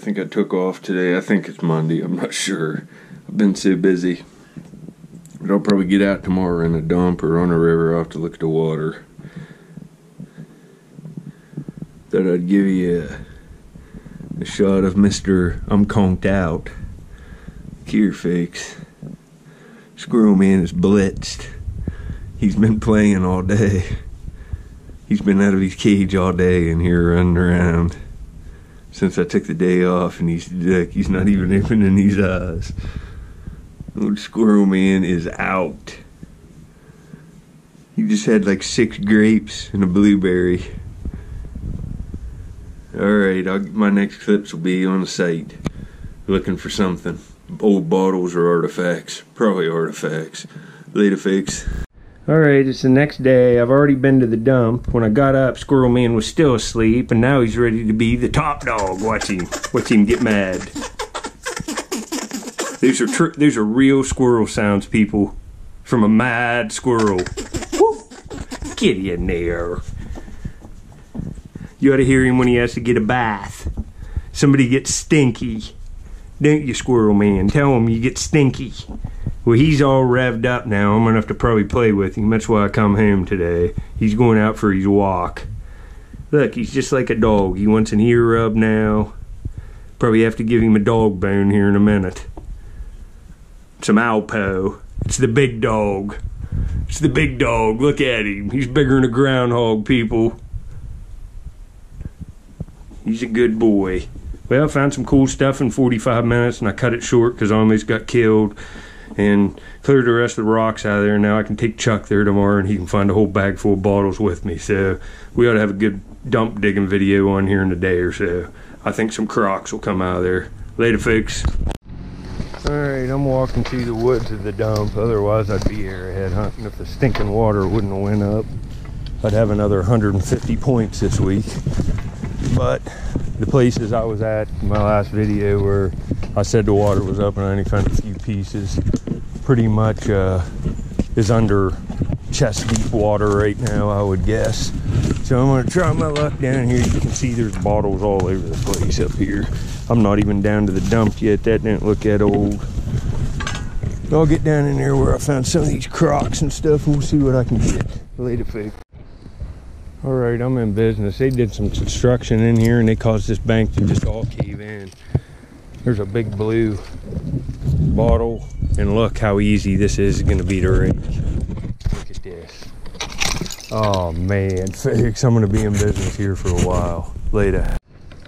think I took off today. I think it's Monday. I'm not sure. I've been so busy. But I'll probably get out tomorrow in a dump or on a river. I'll have to look at the water. Thought I'd give you a shot of Mr. I'm Conked Out. Here, fakes. Squirrel Man is blitzed. He's been playing all day. He's been out of his cage all day and here running around since I took the day off, and he's not even opening his eyes. Old Squirrel Man is out. He just had like 6 grapes and a blueberry. Alright, my next clips will be on the site. Looking for something. Old bottles or artifacts. Probably artifacts. Later, fakes. Alright, it's the next day. I've already been to the dump. When I got up, Squirrel Man was still asleep, and now he's ready to be the top dog. Watch him get mad. These are real squirrel sounds, people. From a mad squirrel. Woo! Get in there. You ought to hear him when he has to get a bath. Somebody gets stinky. Don't you, Squirrel Man? Tell him you get stinky. Well, he's all revved up now. I'm gonna have to probably play with him. That's why I come home today. He's going out for his walk. Look, he's just like a dog. He wants an ear rub now. Probably have to give him a dog bone here in a minute. Some Alpo. It's the big dog. It's the big dog. Look at him. He's bigger than a groundhog, people. He's a good boy. Well, I found some cool stuff in 45 minutes, and I cut it short because I almost got killed. And cleared the rest of the rocks out of there. Now I can take Chuck there tomorrow, and he can find a whole bag full of bottles with me. So we ought to have a good dump digging video on here in a day or so. I think some crocs will come out of there. Later, folks. Alright, I'm walking through the woods of the dump. Otherwise, I'd be arrowhead hunting. If the stinking water wouldn't have went up, I'd have another 150 points this week. But the places I was at in my last video where I said the water was up and I only found a few pieces, pretty much is under chest deep water right now, I would guess. So I'm going to try my luck down here. You can see there's bottles all over the place up here. I'm not even down to the dump yet. That didn't look that old. I'll get down in there where I found some of these crocs and stuff. We'll see what I can get. Later, fake. Alright, I'm in business. They did some construction in here and they caused this bank to just all cave in. There's a big blue bottle, and look how easy this is going to be to rake. Look at this. Oh man, folks, I'm going to be in business here for a while. Later.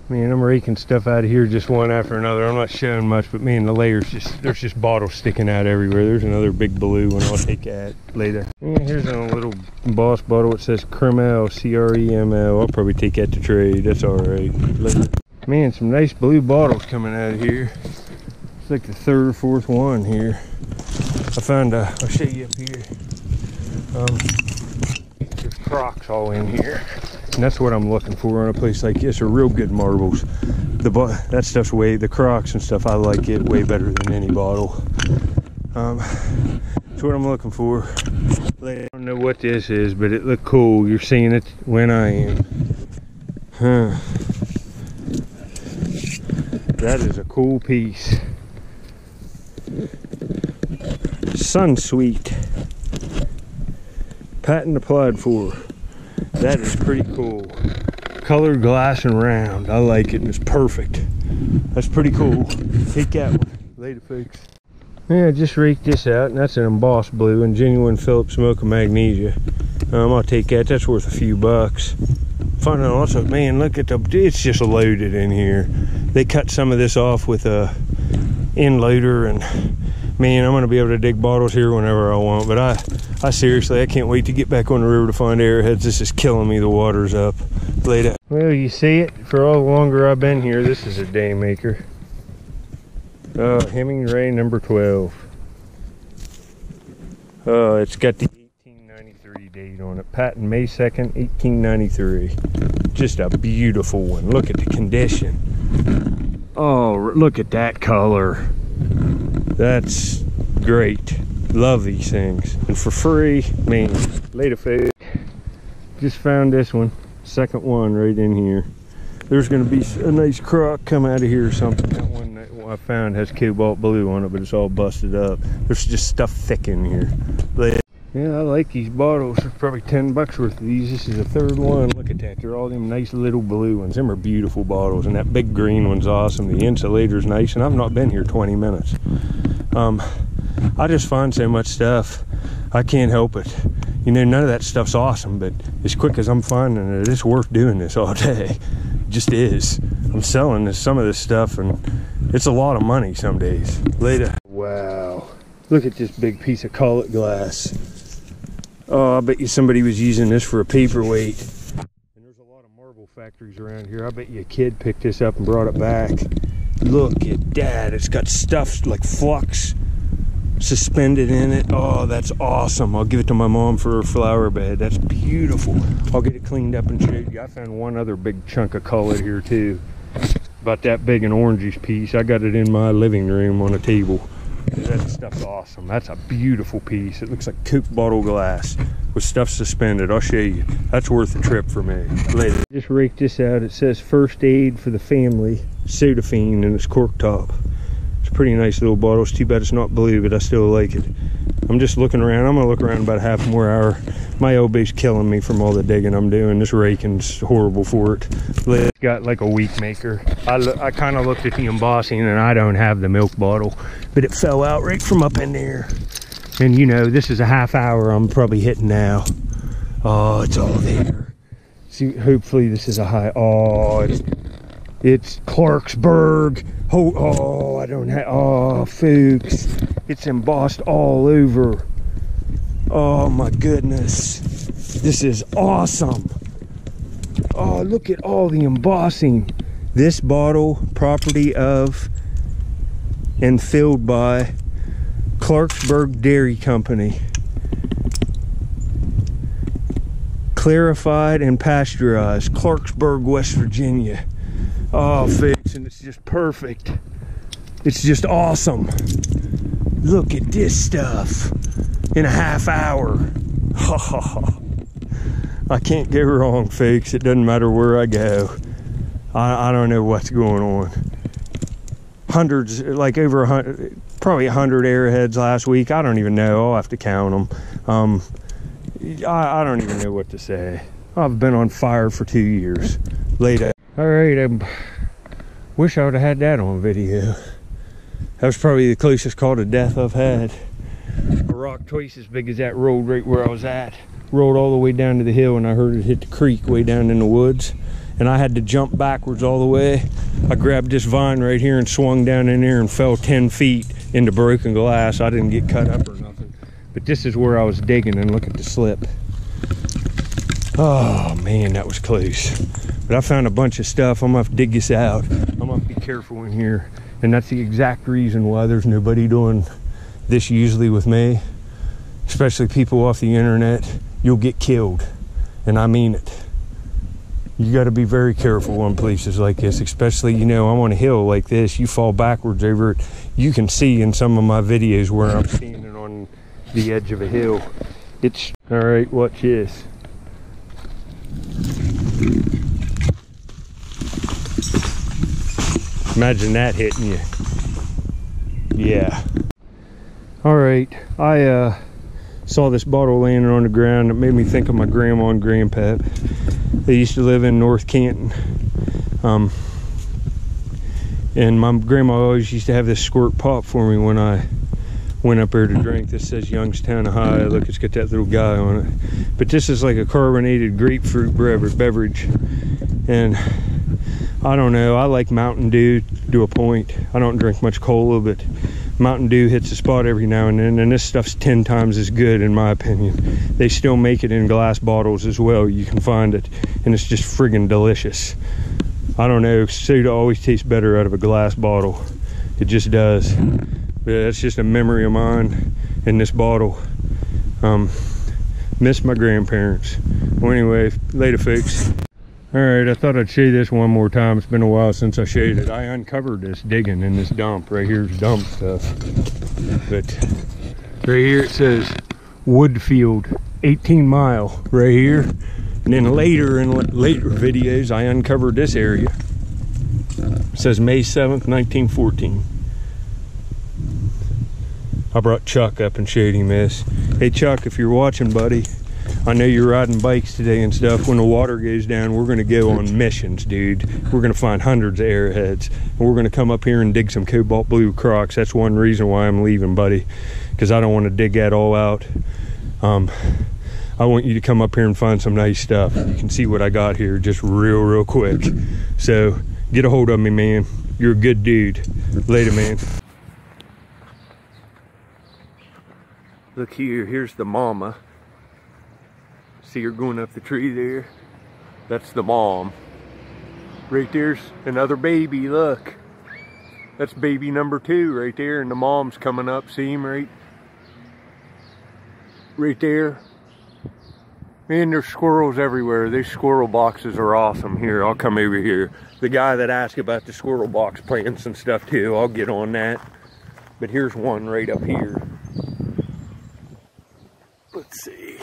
Man, I'm raking stuff out of here just one after another. I'm not showing much, but man, the layers there's just bottles sticking out everywhere. There's another big blue one. I'll take that later. Yeah, here's a little emboss bottle. It says Cremel, C-R-E-M-L. I'll probably take that to trade. That's all right. Later. Man, some nice blue bottles coming out of here. It's like the 3rd or 4th one here. I found I'll show you up here. There's crocs all in here. And that's what I'm looking for on a place like this, are real good marbles. That stuff's the crocs and stuff, I like it way better than any bottle. That's what I'm looking for. I don't know what this is, but it looked cool. You're seeing it when I am. Huh. That is a cool piece. Sunsweet. Patent applied for. That is pretty cool. Colored glass and round. I like it and it's perfect. That's pretty cool. Take that one. Later, folks. Yeah, I just raked this out, and that's an embossed blue and genuine Phillips Mocha Magnesia. I'll take that. That's worth a few bucks. Finding also, man, look at it's just loaded in here. They cut some of this off with a end loader, and man, I'm gonna be able to dig bottles here whenever I want. But I seriously, I can't wait to get back on the river to find arrowheads. This is killing me. The water's up. Later. Well, you see it. For all the longer I've been here, this is a day maker. Hemingway number 12. It's got the 1893 date on it. Patent May 2nd, 1893. Just a beautiful one. Look at the condition. Oh, look at that color. That's great. Love these things. And for free, man. Later, folks. Just found this one. Second one right in here. there's going to be a nice crock come out of here or something. That one that I found has cobalt blue on it, but it's all busted up. There's just stuff thick in here. But yeah, I like these bottles. There's probably 10 bucks worth of these. This is the third one. Look at that. They're all them nice little blue ones. Them are beautiful bottles. And that big green one's awesome. The insulator's nice. And I've not been here 20 minutes. I just find so much stuff. I can't help it. You know, none of that stuff's awesome, but as quick as I'm finding it, it's worth doing this all day. It just is. I'm selling some of this stuff, and it's a lot of money some days. Later. Wow. Look at this big piece of Collet glass. Oh, I bet you somebody was using this for a paperweight. And there's a lot of marble factories around here. I bet you a kid picked this up and brought it back. Look at that. It's got stuff like flux suspended in it. Oh, that's awesome. I'll give it to my mom for her flower bed. That's beautiful. I'll get it cleaned up and show you. I found one other big chunk of Collet here too. About that big, an orangish piece. I got it in my living room on a table. That stuff's awesome. That's a beautiful piece. It looks like Coke bottle glass with stuff suspended. I'll show you. That's worth the trip for me. Later. Just raked this out. It says first aid for the family, Sodafine, and it's cork top. It's a pretty nice little bottle. It's too bad it's not blue, but I still like it. I'm just looking around. I'm gonna look around about half more hour. My elbow's killing me from all the digging I'm doing. This raking's horrible for it. It's got like a weak maker. I kind of looked at the embossing, and I don't have the milk bottle, but it fell out right from up in there. And you know, this is a half hour I'm probably hitting now. Oh, it's all there. See, hopefully this is a high. Oh, it's Clarksburg. Oh, I don't have. Oh, folks, it's embossed all over. Oh my goodness, this is awesome. Oh, look at all the embossing. This bottle, property of and filled by Clarksburg Dairy Company. Clarified and pasteurized, Clarksburg, West Virginia. Oh, folks, and it's just perfect. It's just awesome. Look at this stuff in a half hour. I can't go wrong, folks. It doesn't matter where I go. I don't know what's going on. Hundreds, like over 100, probably 100 arrowheads last week. I don't even know. I'll have to count them. I don't even know what to say. I've been on fire for 2 years. Later. All right, I wish I would have had that on video. That was probably the closest call to death I've had. A rock twice as big as that rolled right where I was at. Rolled all the way down to the hill, and I heard it hit the creek way down in the woods. And I had to jump backwards all the way. I grabbed this vine right here and swung down in there and fell 10 feet into broken glass. I didn't get cut up or nothing. But this is where I was digging, and look at the slip. Oh man, that was close. But I found a bunch of stuff. I'm gonna have to dig this out. I'm gonna have to be careful in here. And that's the exact reason why there's nobody doing this usually with me. Especially people off the internet. You'll get killed. And I mean it. You got to be very careful on places like this, especially, you know, I'm on a hill like this. You fall backwards over it. You can see in some of my videos where I'm standing on the edge of a hill. It's all right. Watch this. Imagine that hitting you. Yeah. All right. I saw this bottle laying on the ground. It made me think of my grandma and grandpap. They used to live in North Canton. And my grandma always used to have this squirt pop for me when I went up there to drink. This says Youngstown, Ohio. Look, it's got that little guy on it. But this is like a carbonated grapefruit beverage. And I don't know, I like Mountain Dew to a point. I don't drink much cola, but Mountain Dew hits a spot every now and then, and this stuff's 10 times as good in my opinion. They still make it in glass bottles as well. You can find it, and it's just friggin' delicious. I don't know, soda always tastes better out of a glass bottle. It just does. But that's just a memory of mine in this bottle. Miss my grandparents. Well, anyway, later folks. All right, I thought I'd show you this one more time. It's been a while since I showed it. I uncovered this digging in this dump. Right here's dump stuff. But right here it says Woodfield, 18 mile right here. And then later, in later videos, I uncovered this area. It says May 7th, 1914. I brought Chuck up and showed him this. Hey Chuck, if you're watching, buddy, I know you're riding bikes today and stuff. When the water goes down, we're gonna go on missions, dude. We're gonna find hundreds of arrowheads. And we're gonna come up here and dig some cobalt blue crocs. That's one reason why I'm leaving, buddy, because I don't want to dig that all out. I want you to come up here and find some nice stuff. You can see what I got here just real quick. So get a hold of me, man. You're a good dude. Later, man. Look here, here's the mama. See her going up the tree there? That's the mom. Right there's another baby, look. That's baby number 2 right there, and the mom's coming up. See him right there? Man, there's squirrels everywhere. These squirrel boxes are awesome. Here, I'll come over here. The guy that asked about the squirrel box plants and stuff too, I'll get on that. But here's one right up here. Let's see.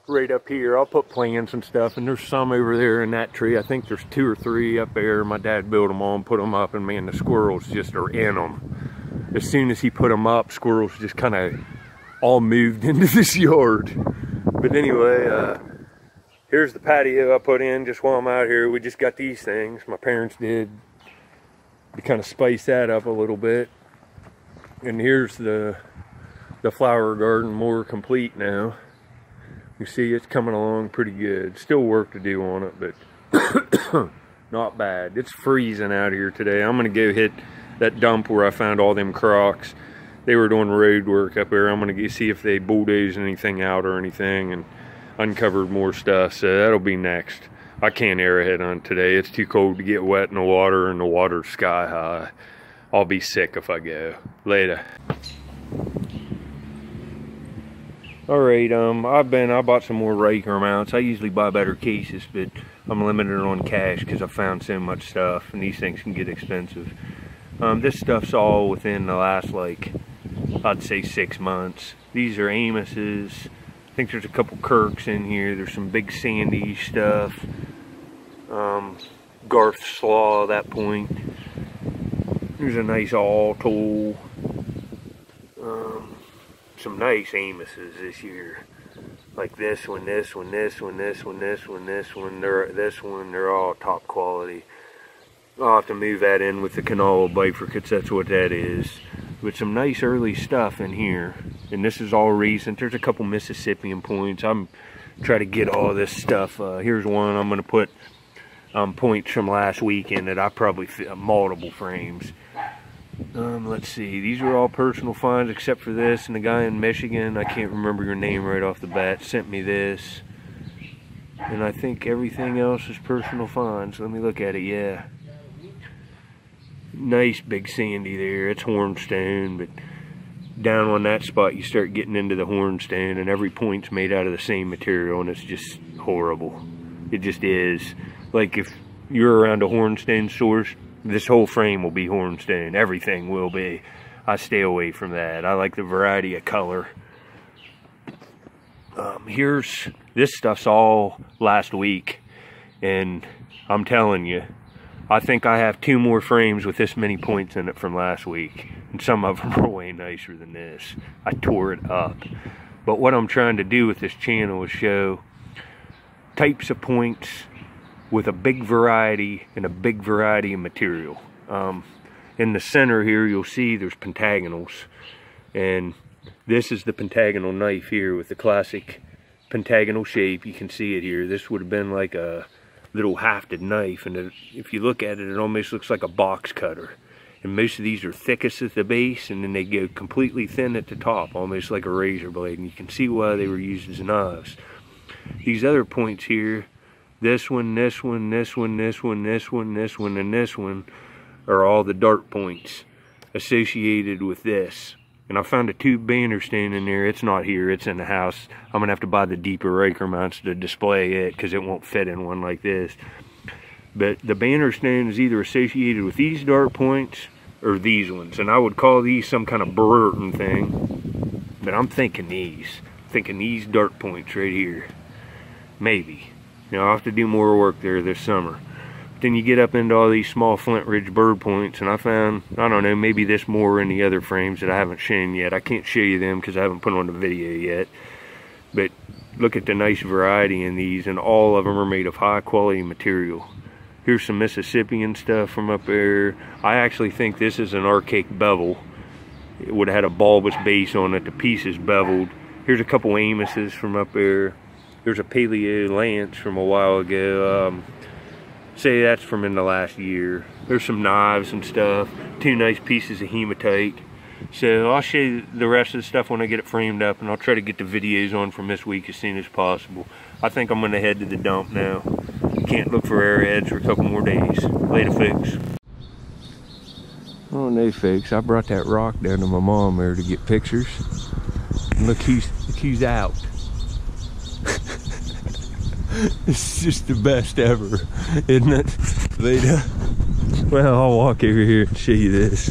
Right up here. I'll put plants and stuff, and there's some over there in that tree. I think there's 2 or 3 up there. My dad built them all and put them up, and man, the squirrels just are in them. As soon as he put them up, squirrels just kind of all moved into this yard. But anyway, here's the patio I put in just while I'm out here. We just got these things. My parents did to kind of spice that up a little bit. And here's the flower garden, more complete now. You see it's coming along pretty good. Still work to do on it, but not bad. It's freezing out here today. I'm gonna go hit that dump where I found all them crocs. They were doing road work up there. I'm gonna go see if they bulldozed anything out or anything and uncovered more stuff. So that'll be next. I can't arrowhead hunt today. It's too cold to get wet in the water, and the water's sky high. I'll be sick if I go. Later. Alright, I bought some more Raker mounts. I usually buy better cases, but I'm limited on cash because I found so much stuff, and these things can get expensive. This stuff's all within the last, like, I'd say 6 months. These are Amos's. I think there's a couple Kirks in here. There's some big sandy stuff. Garth Slaw at that point. There's a nice all tool. Some nice Amos's this year, like this one, this one, this one, this one, this one, this one. They're all top quality. I'll have to move that in with the Canalo bifurcates. That's what that is. But some nice early stuff in here, and this is all recent. There's a couple Mississippian points. I'm trying to get all this stuff. Here's one. I'm going to put points from last weekend that I probably fit multiple frames. Let's see, these are all personal finds except for this, and the guy in Michigan, I can't remember your name right off the bat, sent me this. And I think everything else is personal finds. Let me look at it, yeah. Nice big sandy there, it's hornstone, but down on that spot you start getting into the hornstone, and every point's made out of the same material, and it's just horrible. It just is. Like if you're around a hornstone source, this whole frame will be hornstone. Everything will be. I stay away from that. I like the variety of color. This stuff's all last week, and I'm telling you, I think I have 2 more frames with this many points in it from last week, and some of them are way nicer than this. I tore it up. But what I'm trying to do with this channel is show types of points with a big variety and a big variety of material. In the center here you'll see there's pentagonals, and this is the pentagonal knife here with the classic pentagonal shape. You can see it here. This would have been like a little hafted knife, and if you look at it, it almost looks like a box cutter. And most of these are thickest at the base, and then they go completely thin at the top, almost like a razor blade, and you can see why they were used as knives. These other points here, this one, this one, this one, this one, this one, this one, and this one are all the dart points associated with this. And I found a tube banner stand in there. It's not here, it's in the house. I'm gonna have to buy the deeper Raker mounts to display it because it won't fit in one like this. But the banner stand is either associated with these dart points or these ones. And I would call these some kind of Brewerton thing, but I'm thinking these. thinking these dart points right here. Maybe. Now I'll have to do more work there this summer. But then you get up into all these small Flint Ridge bird points, and I found, I don't know, maybe this more in the other frames that I haven't shown yet. I can't show you them because I haven't put on the video yet. But look at the nice variety in these, and all of them are made of high quality material. Here's some Mississippian stuff from up there. I actually think this is an archaic bevel. It would have had a bulbous base on it. The piece is beveled. Here's a couple Amoses from up there. There's a Paleo Lance from a while ago. Say that's from in the last year. There's some knives and stuff. Two nice pieces of hematite. So I'll show you the rest of the stuff when I get it framed up, and I'll try to get the videos on from this week as soon as possible. I think I'm gonna head to the dump now. Can't look for arrowheads for a couple more days. Later, folks. Oh no, folks, I brought that rock down to my mom there to get pictures. And look who's out. It's just the best ever, isn't it, Leda? Well, I'll walk over here and show you this.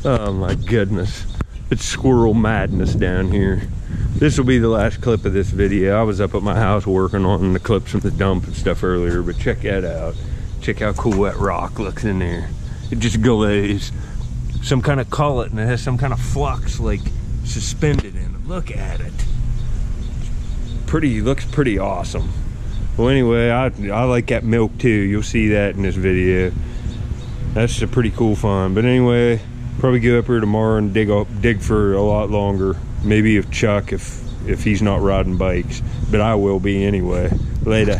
Oh my goodness, it's squirrel madness down here. This will be the last clip of this video. I was up at my house working on the clips from the dump and stuff earlier, but check that out. Check how cool that rock looks in there. It just glows. Some kind of cullet, and it has some kind of flux like suspended in it. Look at it. Looks pretty awesome. Well, anyway, I like that milk too. You'll see that in this video. That's a pretty cool find. But anyway, probably go up here tomorrow and dig for a lot longer. Maybe if Chuck, if he's not riding bikes, but I will be anyway. Later.